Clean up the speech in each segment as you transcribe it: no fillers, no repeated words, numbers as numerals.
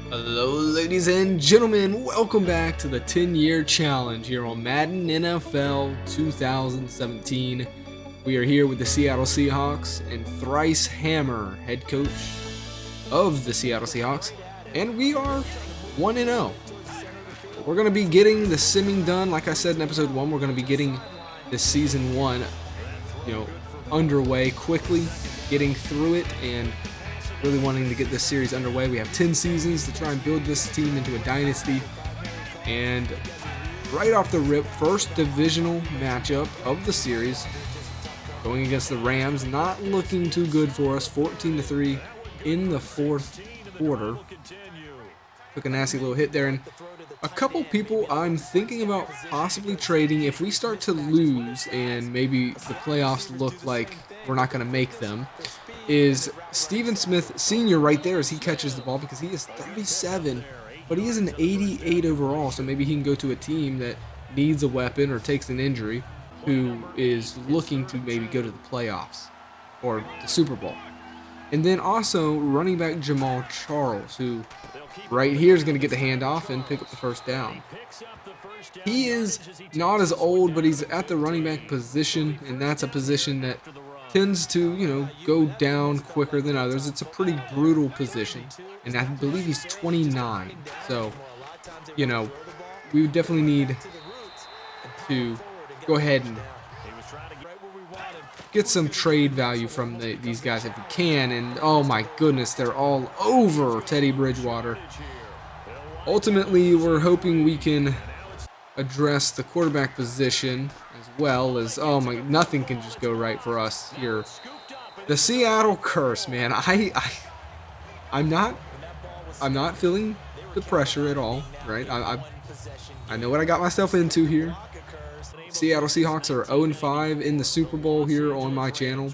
Hello, ladies and gentlemen. Welcome back to the 10-year challenge here on Madden NFL 2017. We are here with the Seattle Seahawks and Thrice Hammer, head coach of the Seattle Seahawks, and we are 1-0. We're going to be getting the simming done. Like I said in episode 1, we're going to be getting this season 1, underway quickly, getting through it, and really wanting to get this series underway. We have 10 seasons to try and build this team into a dynasty. And right off the rip, first divisional matchup of the series, going against the Rams. Not looking too good for us. 14-3 in the fourth quarter. Took a nasty little hit there. And a couple people I'm thinking about possibly trading if we start to lose and maybe the playoffs look like we're not going to make them, is Steven Smith Sr. right there as he catches the ball, because he is 37, but he is an 88 overall, so maybe he can go to a team that needs a weapon or takes an injury, who is looking to maybe go to the playoffs or the Super Bowl. And then also running back Jamal Charles, who right here is going to get the handoff and pick up the first down. He is not as old, but he's at the running back position, and that's a position that tends to, go down quicker than others. It's a pretty brutal position, and I believe he's 29. So, we would definitely need to go ahead and get some trade value from these guys if we can. And oh my goodness, they're all over Teddy Bridgewater. Ultimately, we're hoping we can address the quarterback position as well as, nothing can just go right for us here. The Seattle curse, man. I'm not feeling the pressure at all, right? I know what I got myself into here. Seattle Seahawks are 0-5 in the Super Bowl here on my channel.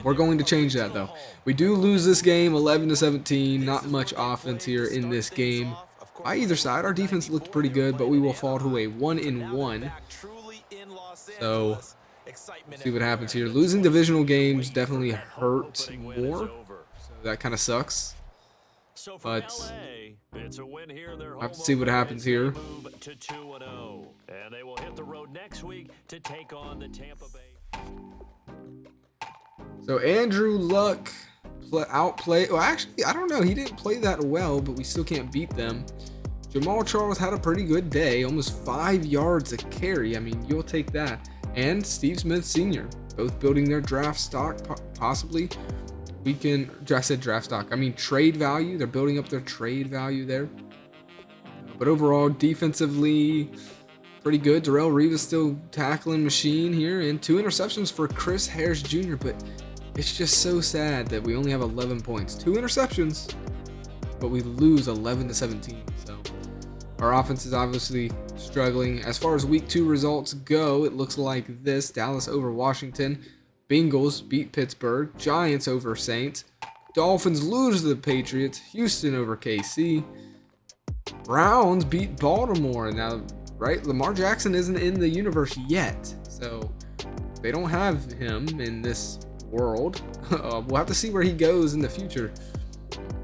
We're going to change that though. We do lose this game 11-17. Not much offense here in this game by either side. Our defense looked pretty good, but we will fall to a 1-1. So, see what happens here. Losing divisional games definitely hurt more. So that kind of sucks. But I have to see what happens here. And they will hit the road next week to take on the Tampa Bay. So Andrew Luck outplayed. Well, actually, I don't know. He didn't play that well, but we still can't beat them. Jamal Charles had a pretty good day, almost 5 yards a carry. I mean, you'll take that. And Steve Smith Sr., both building their draft stock, possibly. I said draft stock. I mean trade value. They're building up their trade value there. But overall, defensively, pretty good. Darrelle Revis still tackling machine here, and 2 interceptions for Chris Harris Jr., but it's just so sad that we only have 11 points. 2 interceptions, but we lose 11-17. So our offense is obviously struggling. As far as week 2 results go, it looks like this: Dallas over Washington, Bengals beat Pittsburgh, Giants over Saints, Dolphins lose to the Patriots, Houston over KC, Browns beat Baltimore. Now, right, Lamar Jackson isn't in the universe yet, so they don't have him in this world. We'll have to see where he goes in the future.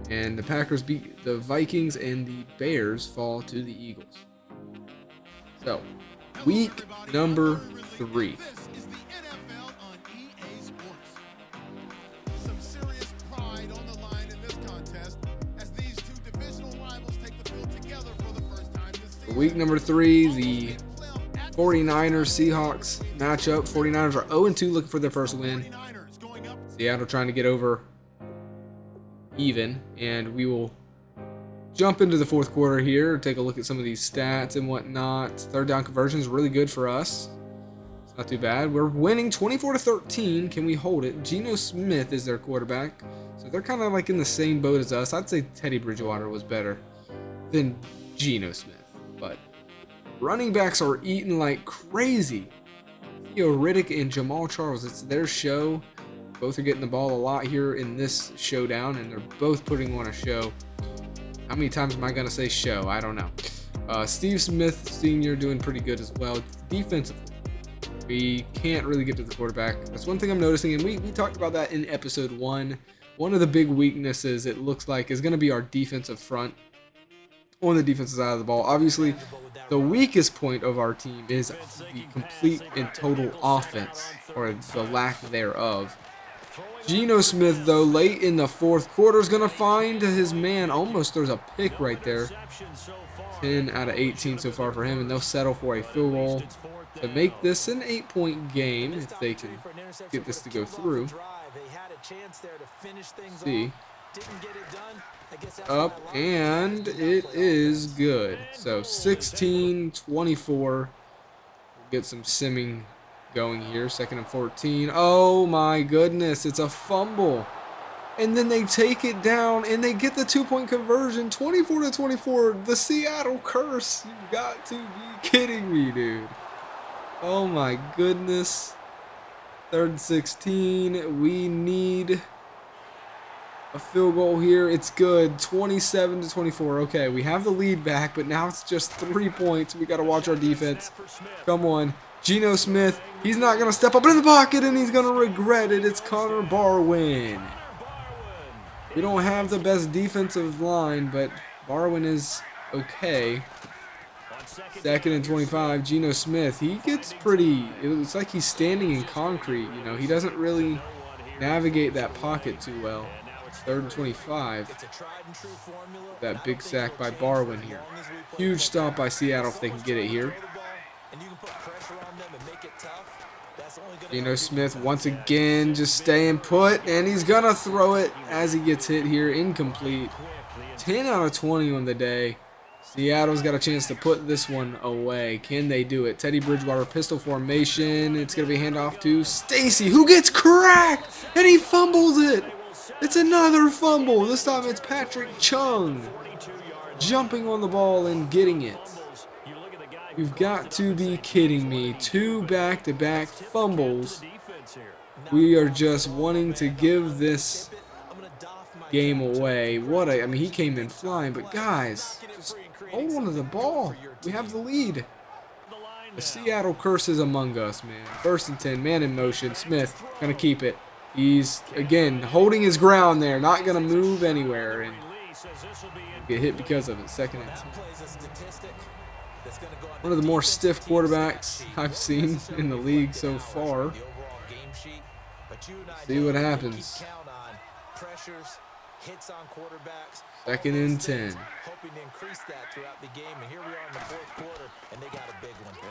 And the Packers beat the Vikings, and the Bears fall to the Eagles. So, week number 3. Week number 3, the 49ers Seahawks matchup. 49ers are 0-2, looking for their first win. Seattle trying to get over even, and we will jump into the fourth quarter here, take a look at some of these stats and whatnot. Third down conversion is really good for us. It's not too bad. We're winning 24-13. Can we hold it? Geno Smith is their quarterback, so they're kind of like in the same boat as us. I'd say Teddy Bridgewater was better than Geno Smith. But running backs are eating like crazy. Theo Riddick and Jamal Charles, it's their show. Both are getting the ball a lot here in this showdown, and they're both putting on a show. How many times am I going to say show? I don't know. Steve Smith Sr. doing pretty good as well. Defensively, we can't really get to the quarterback. That's one thing I'm noticing, and we talked about that in episode 1. One of the big weaknesses, it looks like, is going to be our defensive front on the defensive side of the ball. Obviously, the weakest point of our team is the complete and total offense, or the lack thereof. Geno Smith, though, late in the fourth quarter, is going to find his man. Almost throws a pick right there. 10 out of 18 so far for him, and they'll settle for a field goal to make this an 8-point game if they can get this to go through. See. Up, and it is good. So 16-24. Get some simming going here. 2nd and 14. Oh my goodness, it's a fumble. And then they take it down and they get the 2-point conversion. 24-24. The Seattle curse. You've got to be kidding me, dude. Oh my goodness. 3rd and 16. We need a field goal here. It's good. 27-24. Okay, we have the lead back, but now it's just 3 points. We got to watch our defense. Come on. Geno Smith, he's not going to step up in the pocket, and he's going to regret it. It's Connor Barwin. We don't have the best defensive line, but Barwin is okay. 2nd and 25. Geno Smith, he gets pretty, it's like he's standing in concrete. You know, he doesn't really navigate that pocket too well. 3rd and 25. That big sack by Barwin here. Huge stop by Seattle if they can get it here. Geno Smith once again just staying put, and he's gonna throw it as he gets hit here. Incomplete. 10 out of 20 on the day. Seattle's got a chance to put this one away. Can they do it? Teddy Bridgewater pistol formation. It's gonna be handoff to Stacy, who gets cracked, and he fumbles it. It's another fumble. This time it's Patrick Chung jumping on the ball and getting it. You've got to be kidding me. 2 back-to-back fumbles. We are just wanting to give this game away. I mean, he came in flying, but guys, just hold on to the ball. We have the lead. The Seattle curse is among us, man. 1st and 10, man in motion. Smith gonna keep it. He's, again, holding his ground there, not going to move anywhere, and get hit because of it. 2nd and 10. One of the more stiff quarterbacks I've seen in the league so far. See what happens. 2nd and 10.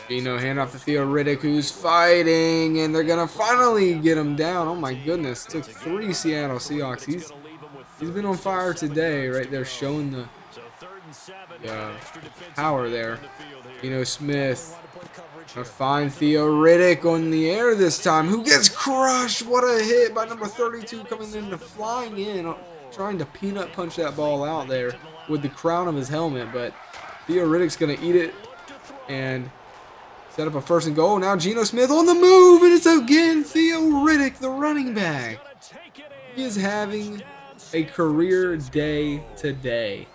Geno hand off to Theo Riddick, who's fighting, and they're gonna finally get him down. Oh my goodness, took 3 Seattle Seahawks. He's been on fire today, right there, showing the power there. Geno Smith gonna find Theo Riddick on the air this time, who gets crushed. What a hit by number 32, coming in and flying in, trying to peanut punch that ball out there with the crown of his helmet, but Theo Riddick's gonna eat it and set up a 1st and goal. Now Geno Smith on the move, and it's again Theo Riddick, the running back. He is having a career day today.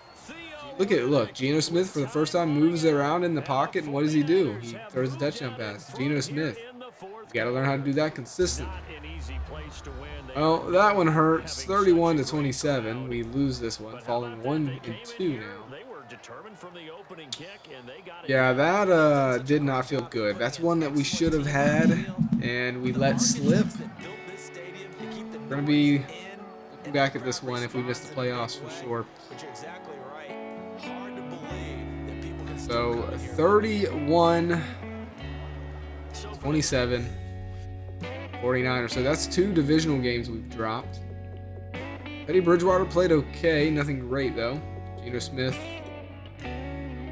Look, Geno Smith for the first time moves around in the pocket, and what does he do? He throws a touchdown pass. Geno Smith. You got to learn how to do that consistently. Well, that one hurts. 31-27. We lose this one, falling 1-2 now. Yeah, that did not feel good. That's one that we should have had, and we let slip. We're going to be looking back at this one if we miss the playoffs for sure. So 31-27, 49ers. So that's 2 divisional games we've dropped. Teddy Bridgewater played okay, nothing great though. Geno Smith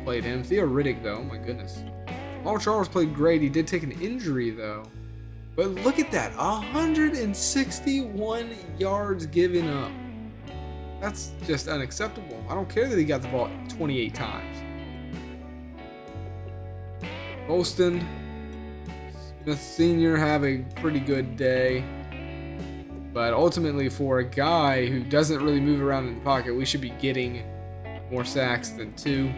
played him. Theo Riddick though, my goodness. Paul Charles played great. He did take an injury though. But look at that, 161 yards given up. That's just unacceptable. I don't care that he got the ball 28 times. Holston, Smith Sr. have a pretty good day. But ultimately, for a guy who doesn't really move around in the pocket, we should be getting more sacks than 2.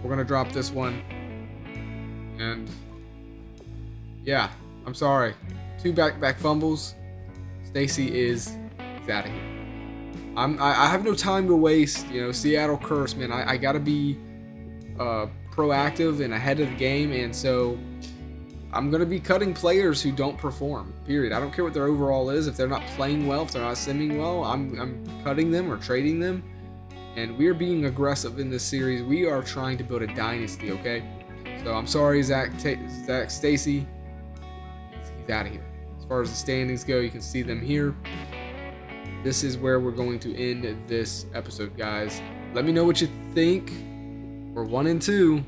We're going to drop this one. And, yeah, I'm sorry. 2 back-to-back fumbles. Stacy is out of here. I have no time to waste. Seattle curse, man. I gotta be proactive and ahead of the game, and so I'm gonna be cutting players who don't perform. Period. I don't care what their overall is. If they're not playing well, if they're not simming well, I'm cutting them or trading them. And we are being aggressive in this series. We are trying to build a dynasty. Okay. So I'm sorry, Zach Stacy. He's out of here. As far as the standings go, you can see them here. This is where we're going to end this episode, guys. Let me know what you think. We're 1-2.